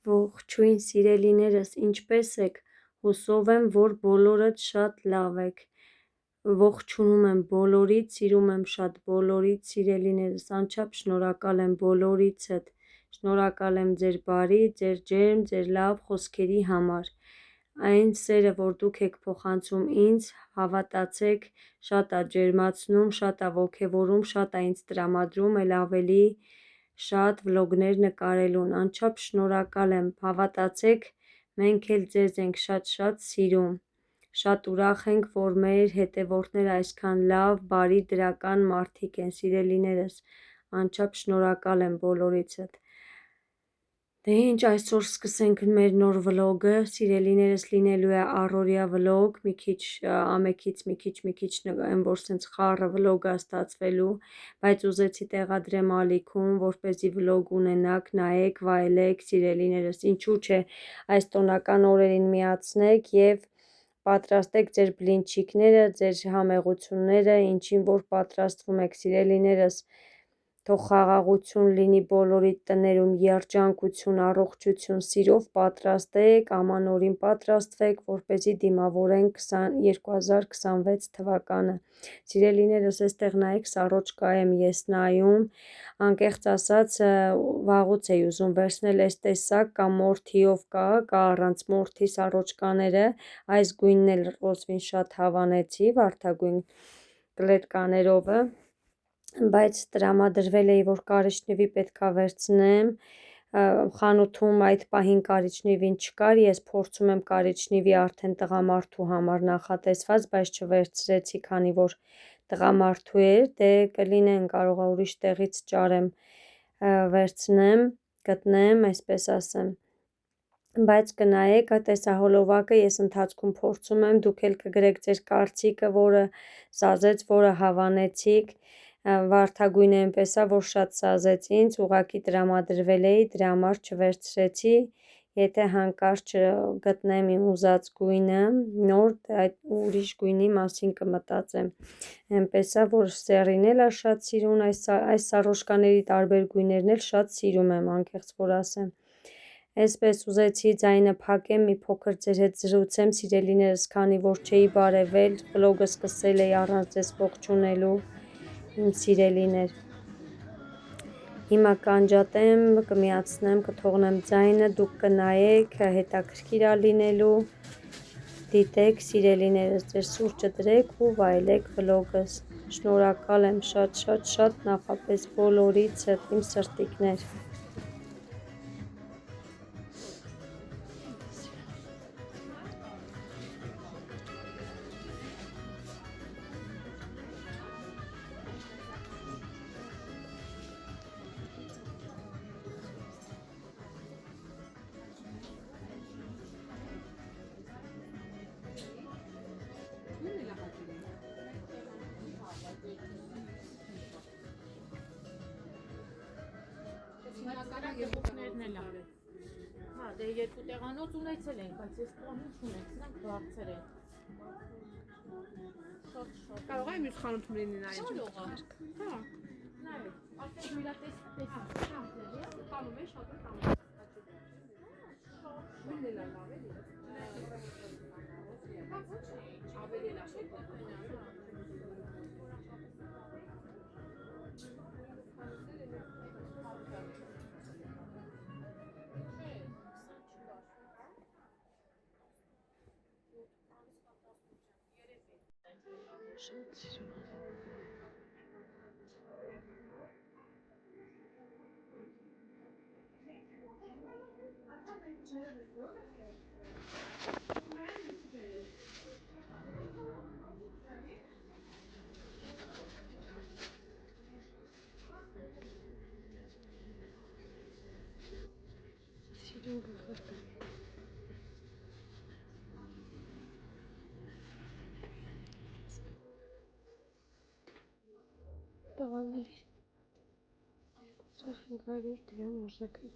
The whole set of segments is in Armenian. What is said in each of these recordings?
Ողջույն սիրելիներս, ինչպե՞ս եք, հուսով եմ, որ բոլորդ շատ լավ եք, ողջունում եմ բոլորիդ, սիրում եմ շատ բոլորիդ սիրելիներս, անչափ շնորհակալ եմ բոլորիցդ, շնորհակալ եմ ձեր բարի, ձեր ջերմ, ձեր լավ խոսքերի համար, այն սերը, որ դուք եք փոխանցում ինձ, հավատացեք, շատ է ջերմացնում, շատ է ոգևորում, շատ է ինձ տրամադրում, էլ ավելի շատ վլոգներ նկարելուն, անչափ շնորհակալ եմ, հավատացեք, մենք էլ ձեզ ենք շատ սիրում, շատ ուրախ ենք, որ մեր հետևորդները այսքան լավ, բարի, դրական մարդիկ են, սիրելիներս, անչափ շնորհակալ եմ բոլորիցդ, դե ինչ այսօր սկսենք մեր նոր վլոգը, սիրելիներս լինելու է առօրյա վլոգ, մի քիչ ամեքից մի քիչ նայեմ, որ սենց խառը վլոգ է ստացվելու, բայց ուզեցի տեղադրեմ ալիքում, որպեսզի վլոգ ունենաք, նայեք, վայելեք, սիրելիներս, ինչու չէ, այս տոնական օրերին միացնեք և պատրաստեք ձեր բլինչիկները, ձեր համեղությունները, ինչին որ պատրաստվում եք, սիրելիներս, թող խաղաղություն լինի բոլորի տներում, երջանկություն, առողջություն, սիրով պատրաստեք, ամանորին պատրաստվեք, որպեսզի դիմավորենք 2026 թվականը, սիրելիներս, էստեղ նայեք, սառոջկա եմ ես նայում, անկեղծ ասած, վաղուց էի ուզում վերցնել այս տեսակ, կա մորթիով կա առանց մորթի սառոջկաները, այս գույնն էլ ռոզվին շատ հավանեցի, վարդագույն կլետկաներովը, բայց տրամադրվել էի, որ կարիճնիվի պետքա վերցնեմ, խանութում այդ պահին կարիճնիվին չկար, ես փորձում եմ կարիճնիվի արդեն տղամարդու համար նախատեսված, բայց չվերցրեցի, քանի որ տղամարդու էր, դե կլինեն կարող է ուրիշ տեղից ճարեմ վերցնեմ, գտնեմ, այսպես ասեմ, բայց կնայեք տեսահոլովակը ես ընթացքում փորձում եմ, դուք էլ կգրեք ձեր կարծիքը, որը սազեց, որը հավանեցիք, վարդագույնը այնպես է, որ շատ սազեց ինձ, ուղղակի տրամադրվել էի, դրա համար չվերցրեցի, եթե հանկարծ չգտնեմ իմ ուզած գույնը, նոր այդ ուրիշ գույնի մասին կմտածեմ, այնպես է, որ սեռին էլ է շատ սիրուն, այս սառոջկաների տարբեր գույներն էլ շատ սիրում եմ, անկեղծ որ ասեմ, այսպես ուզեցի ձայնը փակեմ, մի փոքր ձեր հետ զրուցեմ, սիրելիներս, քանի որ չէի բարևել, վլոգը սկսել էի առանց ձեզ ողջունելու, իմ սիրելիներ, հիմա կանջատեմ, կմիացնեմ, կթողնեմ ձայնը, դուք կնայեք, հետաքրքիր է լինելու, դիտեք սիրելիներս, ձեր սուրճը դրեք ու վայելեք վլոգս, շնորհակալ եմ շատ նախապես բոլորիցդ իմ սրտիկներ, Երկուքներն էլ է, հա, դե երկու տեղանոց ունեցել ենք, բայց ես տողնին չունենք, սրանք բարձր են, կարող է մյուս խանութում լինի նայել, չալող է, հա, նայեք, արդեն միրատեսիկ շամպեր է, խանում է շատ է գույնն էլ լավ էլի, ավելի լավ է, շատ սիրում եմ, սիրում գլխարկը, տղաների 2500 դրամ արժեքը,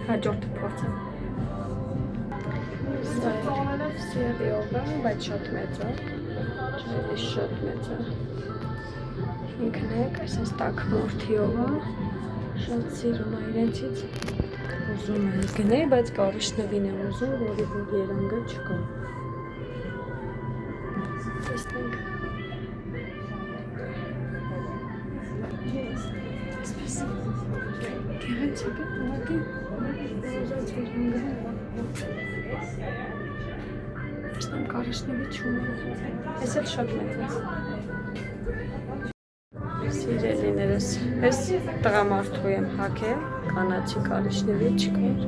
Հաջորդ փորձը։ Սիրիովը, բայց շատ մեծ է։ Շատ մեծ է։ Ինքն է, այսպես տաք մորթիով է։ Շատ սիրում է իրենցից։ Ուզում է գնել, բայց կարիշնվին է ուզում, որի որ երանգը չկա։ Տեսնենք։ Այսպես։ Գեղեցիկ է, ուղղակի ուզած երանգը։ Տեսնեմ կարիշնվի չունի։ Այս էլ շատ մեծ է։ Սիրելիներս, ես տղամարդու եմ հագել, կանացի կարիշնվի չկար,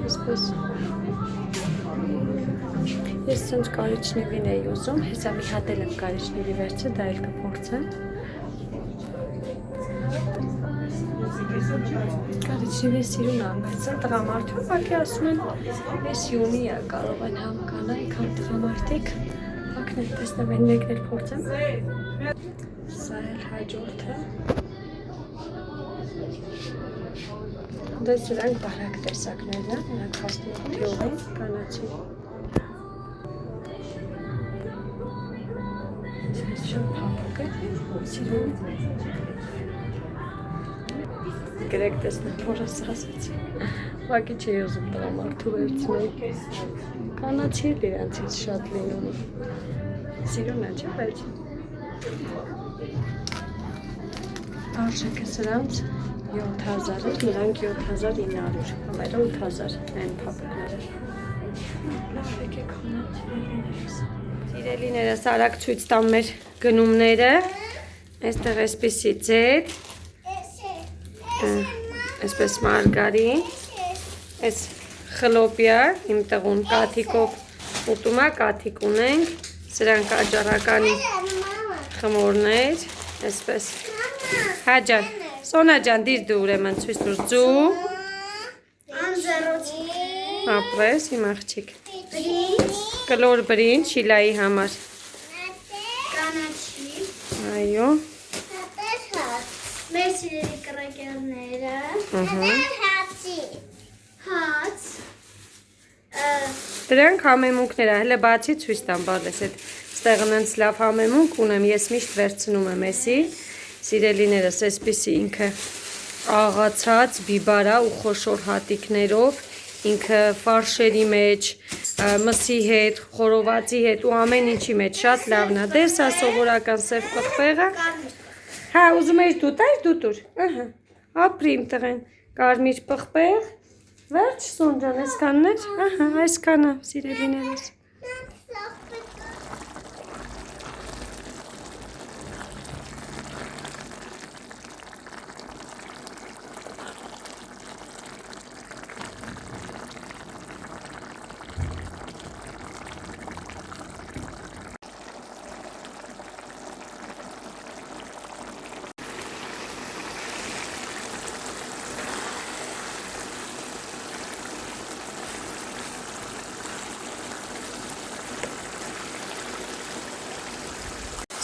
այսպես, ես սենց կարիչնիվին էի ուզում, հեսա մի հատել եմ կարիչնիվի վերջը, դա էլ կփորձեմ, կարիչնիվի սիրուն անգացը, տղամարդու հագի ասում են, ես յունի է կարող են համ կանայք, համ տղամարդիկ, հագնել տեսնեմ, են մեկն էլ փորձեմ, սա էլ հաջորդը, դες սրանք բարակ տեսակներն են, նրանք 18 են, կանացի, շատ փափուկ է, սիրուն, գրեք տեսնեմ, որս ասացի, վակի չի ուզում տղամարդու վերցնել, կանացի էլ իրանցից շատ լինում, սիրուն է չէ, բայց արժեքը սրանց 7000 էր, նրանք 7900, համերը 8000 են փափուկները, լավ եկեք հանած սիրելիներս արագ ցույց տամ մեր գնումները, այստեղ այսպիսի ձետ, այսպես մարգարին, այս խլոպյա, իմ տղուն կաթիկով ուտում է, կաթիկ ունենք, սրանք աճառականի խմորներ, այսպես, հաջան, Սոնա ջան, դիր դու ուրեմն ցույց տուր ձու, ապրես, իմ աղջիկ, կլոր բրինջ, շիլայի համար, այո, մեր սիրելի կրակերները, հաց, դրանք համեմունքներ է, հլը բացի ցույց տամ բալես, ստեղ նենց լավ համեմունք ունեմ, ես միշտ վերցնում եմ էսի, սիրելիներս այսպիսի ինքը աղացած բիբարա ու խոշոր հատիկներով, ինքը ֆարշերի մեջ, մսի հետ, խորովածի հետ ու ամեն ինչի մեջ շատ լավն է, դες է սովորական սև պղպեղը, հա ուզում ես դու տուր, ապրի իմ տղեն, կարմիր պղպեղ, վերջ Սոնջան, այսքանն էր, այսքանը սիրելիներս,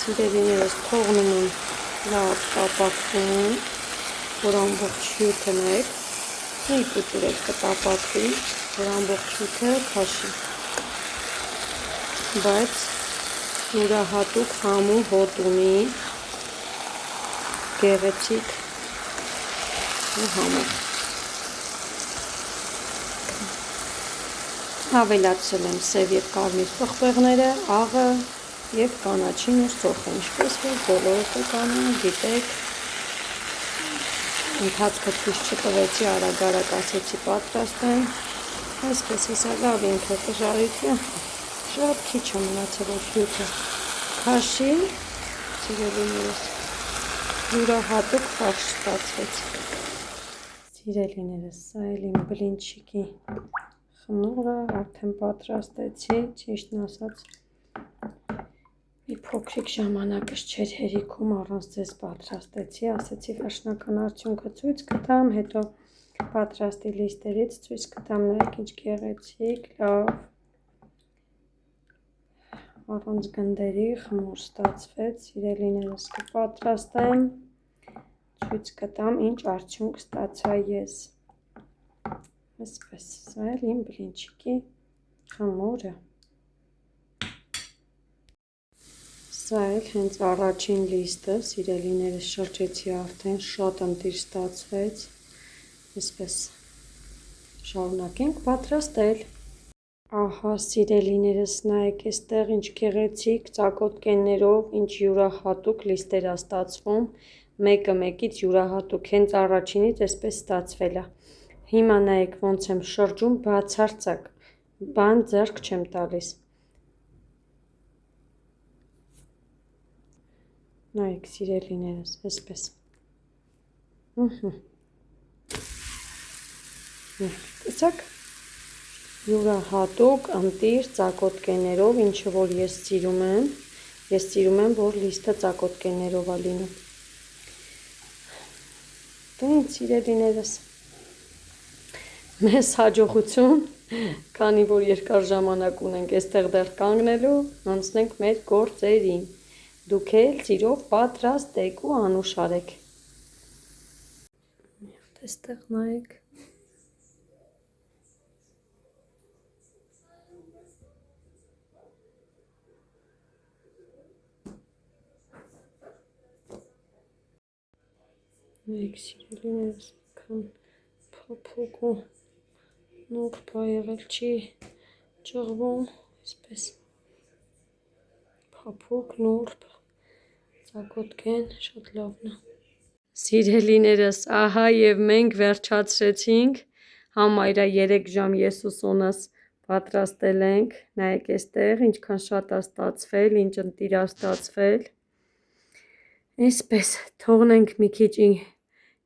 Սիրելիներս թողնում եմ լավ տապակվում, որ ամբողջ հյութը մեկ, մի կուտուրեք կտապակվի, որ ամբողջ հյութը քաշի, բայց յուրահատուկ համու հոտ ունի, գեղեցիկ ու համեղ, ավելացրել եմ սև և կարմիր պղպեղները, աղը, և կանաչին ու սոխը, ինչպես որ բոլորը կկանում, գիտեք, ընթացքը թույս չտվեցի, արագ ասեցի պատրաստեմ, այսպես հեսա լավ ինքը կժարիթի, շատ քիչ է մնացել որ հյութը Քաշի, սիրելիներս, յուրահատուկ ֆարշ ստացվեց։ Սիրելիներս, սա էլ իմ բլինչիկի խմորը, արդեն պատրաստեցի, ճիշտն ասած, մի փոքրիկ ժամանակս չէր հերիքում առանց ձեզ պատրաստեցի, ասեցի վերջնական արդյունքը ցույց կտամ, հետո պատրաստի լիստերից ցույց կտամ, նայեք ինչ գեղեցիկ, լավ, առանց գնդերի խմոր ստացվեց, սիրելիներս կպատրաստեմ, ցույց կտամ ինչ արդյունք ստացա ես, այսպես, սա էլ իմ բլինչիկի խմորը, սա էլ հենց առաջին լիստը, սիրելիներս շրջեցի արդեն, շատ ընտիր ստացվեց, այսպես շարունակենք պատրաստել։ Ահա սիրելիներս նայեք էստեղ ինչ գեղեցիկ ծակոտկեններով ինչ յուրահատուկ լիստեր է ստացվում, մեկը մեկից յուրահատուկ, հենց առաջինից այսպես ստացվել է։ Հիմա նայեք ոնց եմ շրջում բացարձակ, բան ձեռք չեմ տալիս։ Նայեք սիրելիներս, այսպես։ Տեսակ յուրահատուկ ընտիր ծակոտկեններով, ինչը որ ես սիրում եմ, որ լիստը ծակոտկեններով է լինում։ Դե ինձ սիրելիներս, մեզ հաջողություն, քանի որ երկար ժամանակ ունենք այստեղ դեռ կանգնելու, անցնենք մեր գործերին։ Դուք էլ սիրով պատրաստեք ու անուշ արեք։ Այստեղ նայեք։ Նայեք սիրելիներս, քան փափուկ ու նուրբ է եղել, չի ճղվում, այսպես փափուկ, նուրբ, ծակոտկեն, շատ լավն է։ Սիրելիներս, ահա եւ մենք վերջացրեցինք, համարյա 3 ժամ ես ու Սոնաս պատրաստել ենք, նայեք էստեղ, ինչքան շատ է ստացվել, ինչ ընտիր է ստացվել, այսպես, թողնենք մի քիչ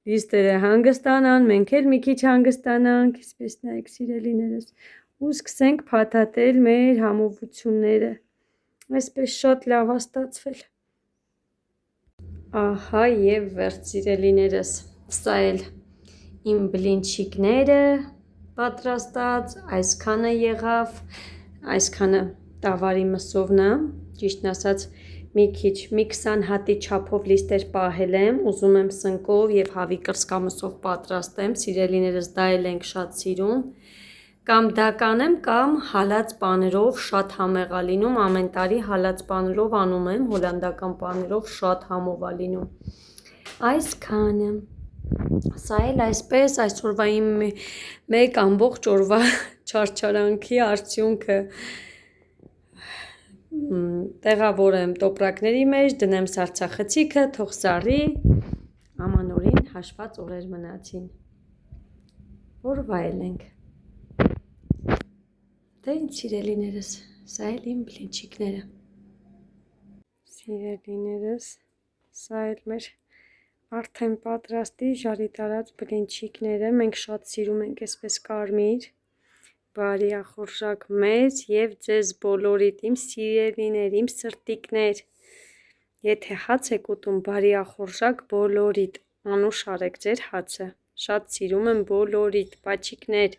լիստերը հանգստանան, մենք էլ մի քիչ հանգստանանք, այսպես նայեք սիրելիներս, ու սկսենք փաթաթել մեր համովությունները, այսպես շատ լավ է ստացվել։ Ահա եւ վերջ սիրելիներս, սա էլ իմ բլինչիկները պատրաստած, այսքանը եղավ, այսքանը տավարի մսովն է, ճիշտն ասած մի քիչ, մի 20 հատի չափով լիստեր պահել եմ, ուզում եմ սնկով եւ հավի կրծքամսով պատրաստեմ, սիրելիներս դա էլ ենք շատ սիրում, կամ դա կանեմ, կամ հալած պաներով շատ համեղ է լինում, ամեն տարի հալած պաներով անում եմ, հոլանդական պաներով շատ համով է լինում, այսքանը, սա էլ այսպես, այսօրվա իմ մեկ ամբողջ օրվա չարչարանքի արդյունքը, տեղավորեմ տոպրակների մեջ, դնեմ սառցախցիկը, թող սառի, ամանորին հաշված օրեր մնացին, որ վայելենք։ Դե ինձ սիրելիներս, սա էլ իմ բլինչիկները։ Սիրելիներս, սա էլ մեր արդեն պատրաստի ժարի տարած բլինչիկները, մենք շատ սիրում ենք այսպես կարմիր, բարի ախորժակ մեզ և ձեզ բոլորիդ, իմ սիրելիներ, իմ սրտիկներ, եթե հաց եք ուտում բարի ախորժակ բոլորիդ, անուշ արեք ձեր հացը, շատ սիրում եմ բոլորիդ, պաչիկներ։